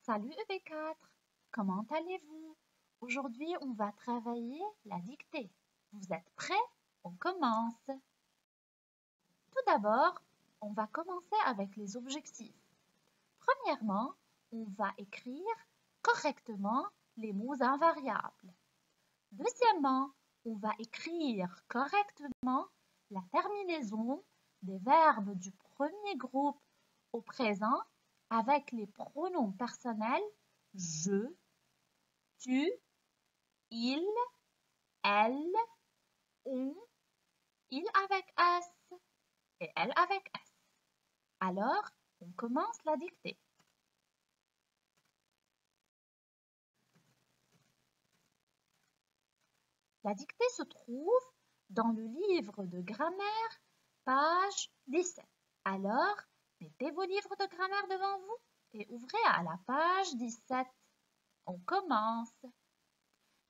Salut EB4, comment allez-vous? Aujourd'hui, on va travailler la dictée. Vous êtes prêts? On commence. Tout d'abord, on va commencer avec les objectifs. Premièrement, on va écrire correctement les mots invariables. Deuxièmement, on va écrire correctement la terminaison des verbes du premier groupe au présent avec les pronoms personnels je, tu, il, elle, on, il avec S et elle avec S. Alors, on commence la dictée. La dictée se trouve dans le livre de grammaire, page 17. Alors, mettez vos livres de grammaire devant vous et ouvrez à la page 17. On commence.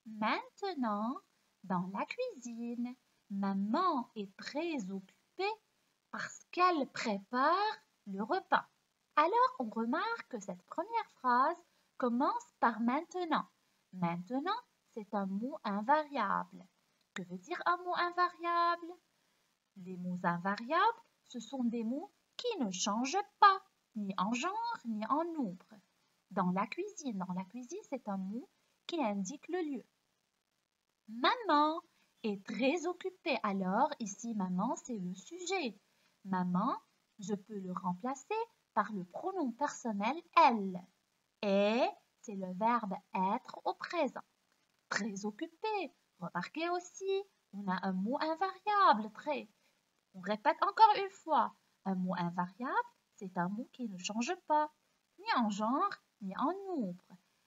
Maintenant, dans la cuisine, maman est très occupée parce qu'elle prépare le repas. Alors, on remarque que cette première phrase commence par maintenant. Maintenant, c'est un mot invariable. Que veut dire un mot invariable? Les mots invariables, ce sont des mots qui ne changent pas, ni en genre, ni en nombre. Dans la cuisine, c'est un mot qui indique le lieu. Maman est très occupée. Alors, ici, maman, c'est le sujet. Maman, je peux le remplacer par le pronom personnel elle. Et, c'est le verbe être au présent. Très occupée. Remarquez aussi, on a un mot invariable, très. On répète encore une fois. Un mot invariable, c'est un mot qui ne change pas, ni en genre, ni en nombre.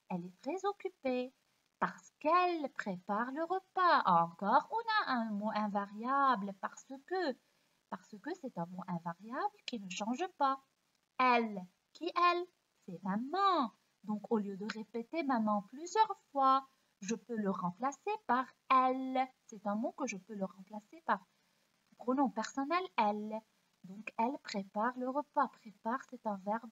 Elle est très occupée parce qu'elle prépare le repas. Encore, on a un mot invariable parce que c'est un mot invariable qui ne change pas. Elle, qui elle? C'est maman. Donc, au lieu de répéter maman plusieurs fois, je peux le remplacer par elle. C'est un mot que je peux le remplacer par pronom personnel elle. Donc, elle prépare le repas. Prépare, c'est un verbe.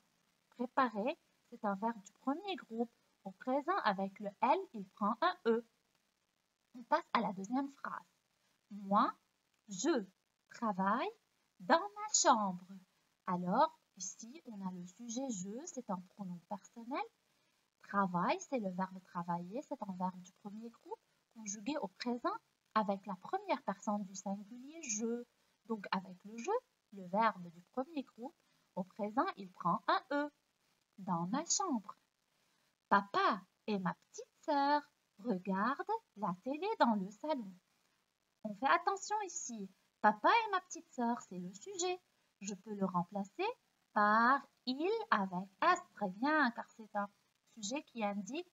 Préparer, c'est un verbe du premier groupe. Au présent, avec le elle, il prend un E. On passe à la deuxième phrase. Moi, je travaille dans ma chambre. Alors, ici, on a le sujet je, c'est un pronom personnel. Travail, c'est le verbe travailler, c'est un verbe du premier groupe conjugué au présent avec la première personne du singulier je. Donc, avec le je, le verbe du premier groupe, au présent, il prend un E. Dans ma chambre. Papa et ma petite sœur regardent la télé dans le salon. On fait attention ici. Papa et ma petite sœur, c'est le sujet. Je peux le remplacer par il avec S. Très bien, car c'est un sujet qui indique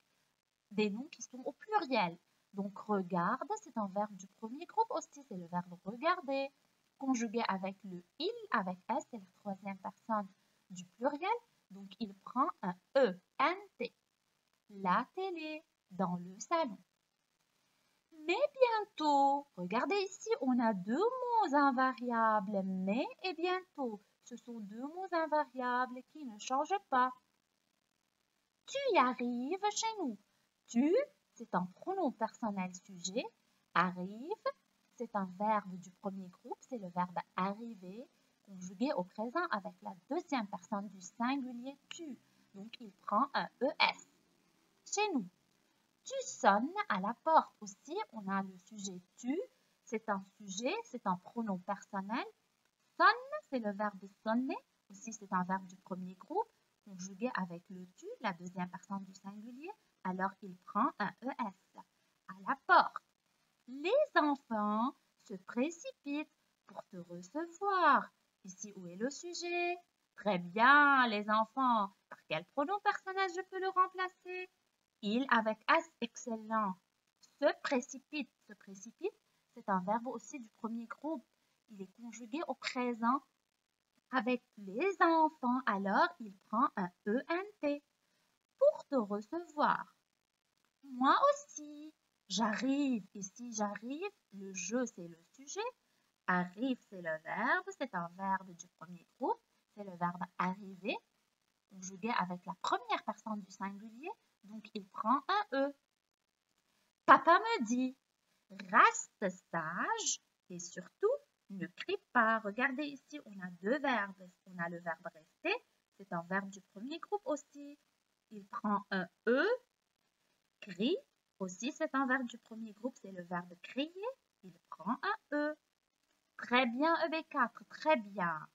des noms qui sont au pluriel. Donc, regarde, c'est un verbe du premier groupe aussi, c'est le verbe regarder. Conjugué avec le il avec S, c'est la troisième personne du pluriel. Donc, il prend un E, N-T. La télé, dans le salon. Mais bientôt, regardez ici, on a deux mots invariables, mais et bientôt. Ce sont deux mots invariables qui ne changent pas. Tu y arrives chez nous. Tu, c'est un pronom personnel sujet. Arrive, c'est un verbe du premier groupe, c'est le verbe arriver, conjugué au présent avec la deuxième personne du singulier tu. Donc, il prend un ES. Chez nous. Tu sonnes à la porte. Aussi, on a le sujet tu. C'est un sujet, c'est un pronom personnel. Sonne, c'est le verbe sonner. Aussi, c'est un verbe du premier groupe, conjugué avec le tu, la deuxième personne du singulier. Alors, il prend un ES. À la porte. Les enfants se précipitent pour te recevoir. Ici, où est le sujet? Très bien, les enfants. Par quel pronom personnel je peux le remplacer? Il avec S, excellent. Se précipite. Se précipite, c'est un verbe aussi du premier groupe. Il est conjugué au présent avec les enfants. Alors, il prend un ENT. Pour te recevoir. Moi aussi. J'arrive. Ici, j'arrive. Le je, c'est le sujet. Arrive, c'est le verbe. C'est un verbe du premier groupe. C'est le verbe arriver. conjugué avec la première personne du singulier, donc il prend un E. Papa me dit, reste sage et surtout, ne crie pas. Regardez ici, on a deux verbes. On a le verbe rester, c'est un verbe du premier groupe aussi. Il prend un E. Crie, aussi c'est un verbe du premier groupe, c'est le verbe crier. Il prend un E. Très bien, EB4, très bien.